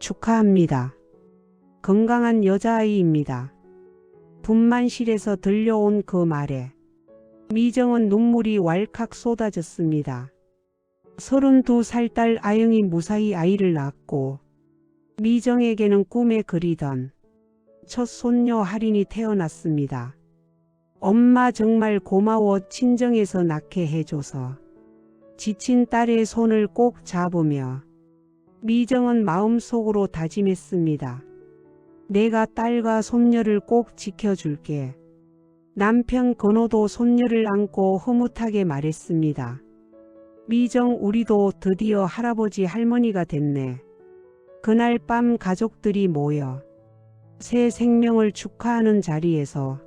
축하합니다. 건강한 여자아이입니다. 분만실에서 들려온 그 말에 미정은 눈물이 왈칵 쏟아졌습니다. 32살 딸 아영이 무사히 아이를 낳았고 미정에게는 꿈에 그리던 첫 손녀 할인이 태어났습니다. 엄마 정말 고마워. 친정에서 낳게 해줘서. 지친 딸의 손을 꼭 잡으며 미정은 마음속으로 다짐했습니다. 내가 딸과 손녀를 꼭 지켜줄게. 남편 건호도 손녀를 안고 흐뭇하게 말했습니다. 미정, 우리도 드디어 할아버지 할머니가 됐네. 그날 밤 가족들이 모여 새 생명을 축하하는 자리에서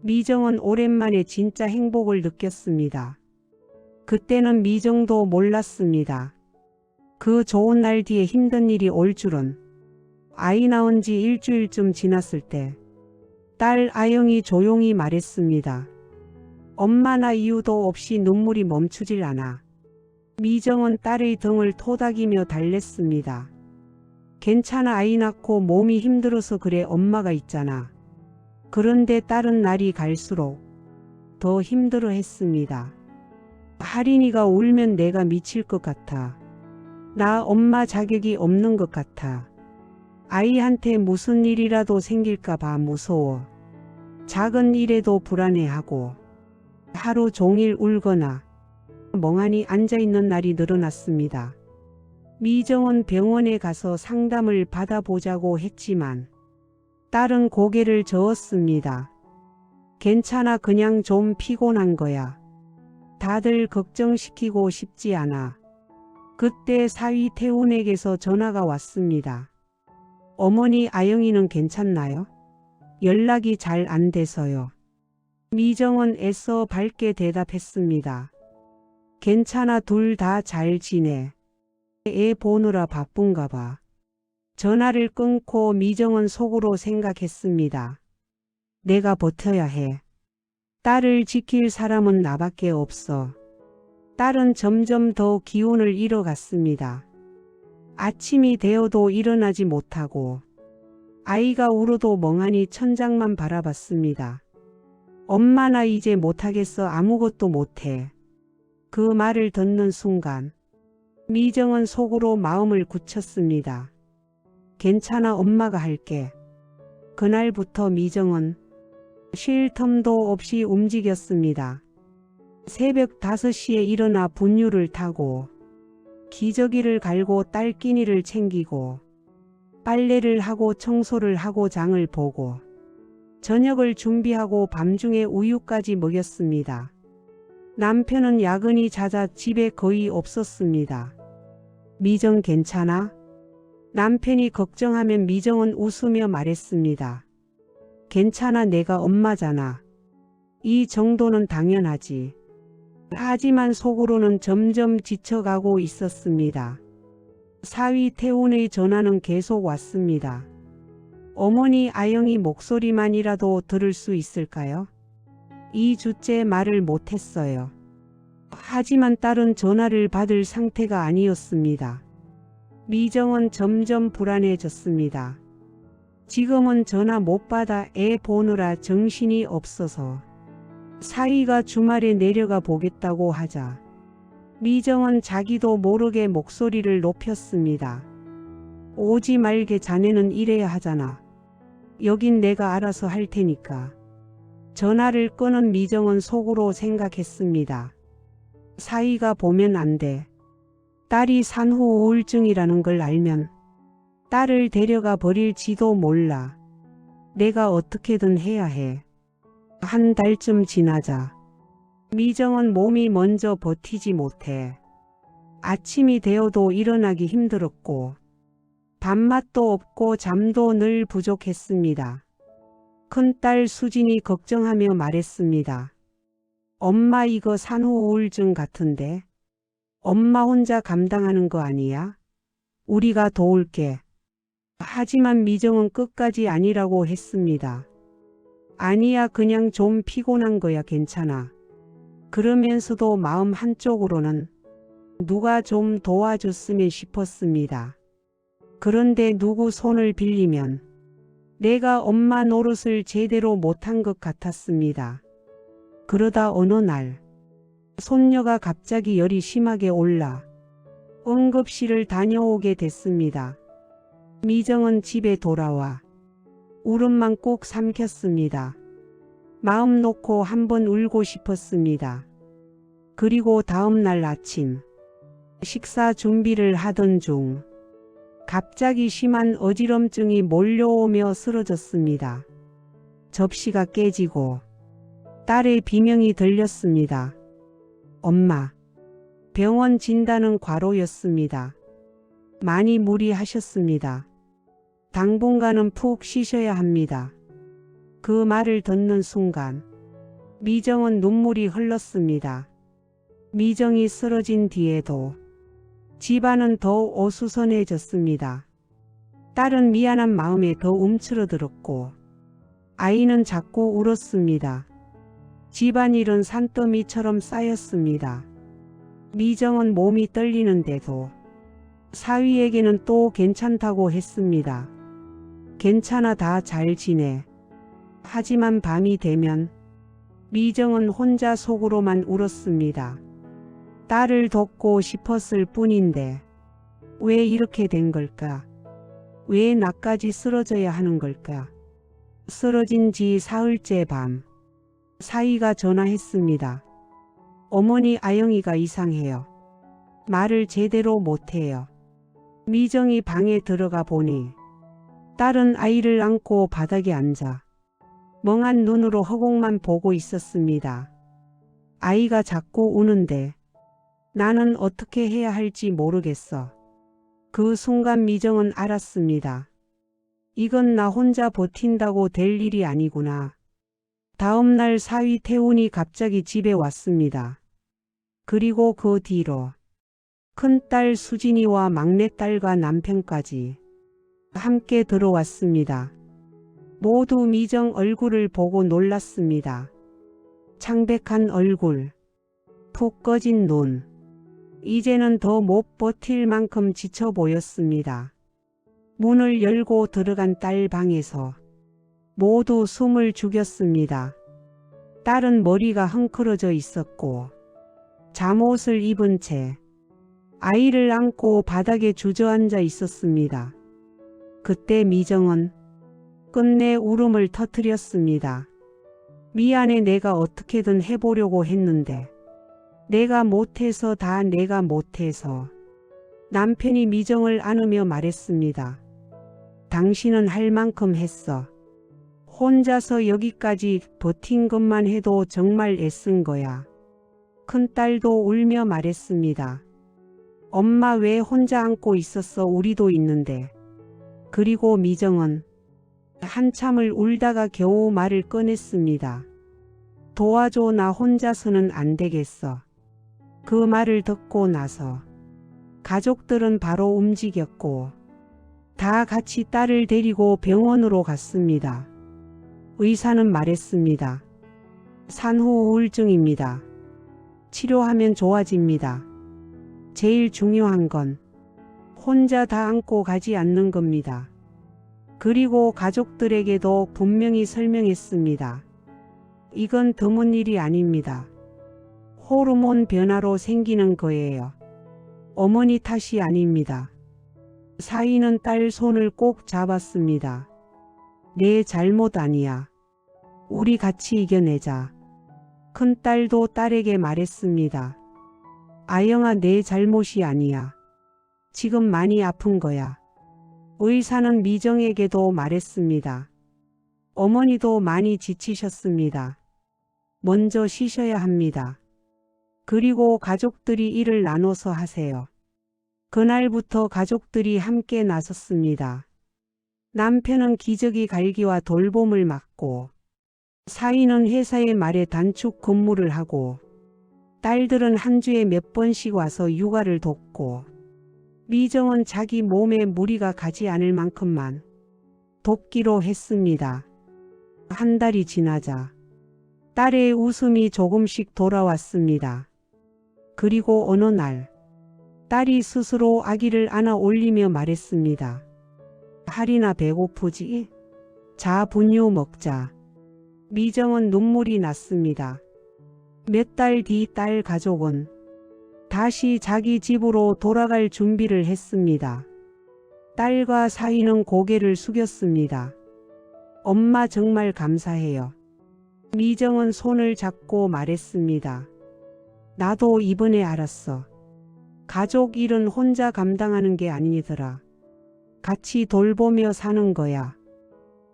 미정은 오랜만에 진짜 행복을 느꼈습니다. 그때는 미정도 몰랐습니다. 그 좋은 날 뒤에 힘든 일이 올 줄은. 아이 낳은 지 일주일쯤 지났을 때 딸 아영이 조용히 말했습니다. 엄마, 나 이유도 없이 눈물이 멈추질 않아. 미정은 딸의 등을 토닥이며 달랬습니다. 괜찮아, 아이 낳고 몸이 힘들어서 그래, 엄마가 있잖아. 그런데 딸은 날이 갈수록 더 힘들어 했습니다. 할인이가 울면 내가 미칠 것 같아. 나 엄마 자격이 없는 것 같아. 아이한테 무슨 일이라도 생길까 봐 무서워. 작은 일에도 불안해하고 하루 종일 울거나 멍하니 앉아있는 날이 늘어났습니다. 미정은 병원에 가서 상담을 받아보자고 했지만 딸은 고개를 저었습니다. 괜찮아, 그냥 좀 피곤한 거야. 다들 걱정시키고 싶지 않아. 그때 사위 태훈에게서 전화가 왔습니다. 어머니, 아영이는 괜찮나요? 연락이 잘 안 돼서요. 미정은 애써 밝게 대답했습니다. 괜찮아, 둘 다 잘 지내. 애 보느라 바쁜가 봐. 전화를 끊고 미정은 속으로 생각했습니다. 내가 버텨야 해. 딸을 지킬 사람은 나밖에 없어. 딸은 점점 더 기운을 잃어갔습니다. 아침이 되어도 일어나지 못하고 아이가 울어도 멍하니 천장만 바라봤습니다. 엄마, 나 이제 못하겠어. 아무것도 못해. 그 말을 듣는 순간 미정은 속으로 마음을 굳혔습니다. 괜찮아, 엄마가 할게. 그날부터 미정은 쉴 틈도 없이 움직였습니다. 새벽 5시에 일어나 분유를 타고 기저귀를 갈고 딸 끼니를 챙기고 빨래를 하고 청소를 하고 장을 보고 저녁을 준비하고 밤중에 우유까지 먹였습니다. 남편은 야근이 잦아 집에 거의 없었습니다. 미정 괜찮아? 남편이 걱정하면 미정은 웃으며 말했습니다. 괜찮아, 내가 엄마잖아. 이 정도는 당연하지. 하지만 속으로는 점점 지쳐가고 있었습니다. 사위 태훈의 전화는 계속 왔습니다. 어머니, 아영이 목소리만이라도 들을 수 있을까요? 2주째 말을 못했어요. 하지만 딸은 전화를 받을 상태가 아니었습니다. 미정은 점점 불안해졌습니다. 지금은 전화 못 받아 애 보느라 정신이 없어서. 사위가 주말에 내려가 보겠다고 하자 미정은 자기도 모르게 목소리를 높였습니다. 오지 말게, 자네는 일해야 하잖아. 여긴 내가 알아서 할 테니까. 전화를 끊은 미정은 속으로 생각했습니다. 사위가 보면 안 돼. 딸이 산후 우울증이라는 걸 알면 딸을 데려가 버릴지도 몰라. 내가 어떻게든 해야 해. 한 달쯤 지나자 미정은 몸이 먼저 버티지 못해 아침이 되어도 일어나기 힘들었고 밥맛도 없고 잠도 늘 부족했습니다. 큰딸 수진이 걱정하며 말했습니다. 엄마, 이거 산후 우울증 같은데 엄마 혼자 감당하는 거 아니야? 우리가 도울게. 하지만 미정은 끝까지 아니라고 했습니다. 아니야, 그냥 좀 피곤한 거야. 괜찮아. 그러면서도 마음 한쪽으로는 누가 좀 도와줬으면 싶었습니다. 그런데 누구 손을 빌리면 내가 엄마 노릇을 제대로 못한 것 같았습니다. 그러다 어느 날 손녀가 갑자기 열이 심하게 올라 응급실을 다녀오게 됐습니다. 미정은 집에 돌아와 울음만 꾹 삼켰습니다. 마음 놓고 한번 울고 싶었습니다. 그리고 다음 날 아침 식사 준비를 하던 중 갑자기 심한 어지럼증이 몰려오며 쓰러졌습니다. 접시가 깨지고 딸의 비명이 들렸습니다. 엄마, 병원 진단은 과로였습니다. 많이 무리하셨습니다. 당분간은 푹 쉬셔야 합니다. 그 말을 듣는 순간 미정은 눈물이 흘렀습니다. 미정이 쓰러진 뒤에도 집안은 더 어수선해졌습니다. 딸은 미안한 마음에 더 움츠러들었고 아이는 자꾸 울었습니다. 집안일은 산더미처럼 쌓였습니다. 미정은 몸이 떨리는데도 사위에게는 또 괜찮다고 했습니다. 괜찮아, 다 잘 지내. 하지만 밤이 되면 미정은 혼자 속으로만 울었습니다. 딸을 돕고 싶었을 뿐인데 왜 이렇게 된 걸까? 왜 나까지 쓰러져야 하는 걸까? 쓰러진 지 사흘째 밤 사위가 전화했습니다. 어머니 아영이가 이상해요. 말을 제대로 못해요. 미정이 방에 들어가 보니 딸은 아이를 안고 바닥에 앉아 멍한 눈으로 허공만 보고 있었습니다. 아이가 자꾸 우는데 나는 어떻게 해야 할지 모르겠어. 그 순간 미정은 알았습니다. 이건 나 혼자 버틴다고 될 일이 아니구나. 다음 날 사위 태훈이 갑자기 집에 왔습니다. 그리고 그 뒤로 큰딸 수진이와 막내딸과 남편까지 함께 들어왔습니다. 모두 미정 얼굴을 보고 놀랐습니다. 창백한 얼굴, 푹 꺼진 눈, 이제는 더 못 버틸 만큼 지쳐 보였습니다. 문을 열고 들어간 딸 방에서 모두 숨을 죽였습니다. 딸은 머리가 헝클어져 있었고 잠옷을 입은 채 아이를 안고 바닥에 주저앉아 있었습니다. 그때 미정은 끝내 울음을 터뜨렸습니다. 미안해, 내가 어떻게든 해보려고 했는데 내가 못해서, 다 내가 못해서. 남편이 미정을 안으며 말했습니다. 당신은 할 만큼 했어. 혼자서 여기까지 버틴 것만 해도 정말 애쓴 거야. 큰딸도 울며 말했습니다. 엄마 왜 혼자 안고 있었어? 우리도 있는데. 그리고 미정은 한참을 울다가 겨우 말을 꺼냈습니다. 도와줘, 나 혼자서는 안 되겠어. 그 말을 듣고 나서 가족들은 바로 움직였고 다 같이 딸을 데리고 병원으로 갔습니다. 의사는 말했습니다. 산후 우울증입니다. 치료하면 좋아집니다. 제일 중요한 건 혼자 다 안고 가지 않는 겁니다. 그리고 가족들에게도 분명히 설명했습니다. 이건 드문 일이 아닙니다. 호르몬 변화로 생기는 거예요. 어머니 탓이 아닙니다. 사위는 딸 손을 꼭 잡았습니다. 내 잘못 아니야. 우리 같이 이겨내자. 큰딸도 딸에게 말했습니다. 아영아, 내 잘못이 아니야. 지금 많이 아픈 거야. 의사는 미정에게도 말했습니다. 어머니도 많이 지치셨습니다. 먼저 쉬셔야 합니다. 그리고 가족들이 일을 나눠서 하세요. 그날부터 가족들이 함께 나섰습니다. 남편은 기저귀 갈기와 돌봄을 맡고 사위는 회사의 말에 단축 근무를 하고 딸들은 한 주에 몇 번씩 와서 육아를 돕고 미정은 자기 몸에 무리가 가지 않을 만큼만 돕기로 했습니다. 한 달이 지나자 딸의 웃음이 조금씩 돌아왔습니다. 그리고 어느 날 딸이 스스로 아기를 안아 올리며 말했습니다. 할이나 배고프지? 자, 분유 먹자. 미정은 눈물이 났습니다. 몇 달 뒤 딸 가족은 다시 자기 집으로 돌아갈 준비를 했습니다. 딸과 사위는 고개를 숙였습니다. 엄마 정말 감사해요. 미정은 손을 잡고 말했습니다. 나도 이번에 알았어. 가족 일은 혼자 감당하는 게 아니더라. 같이 돌보며 사는 거야.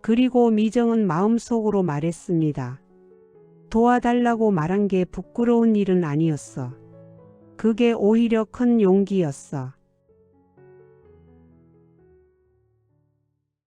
그리고 미정은 마음속으로 말했습니다. 도와달라고 말한 게 부끄러운 일은 아니었어. 그게 오히려 큰 용기였어.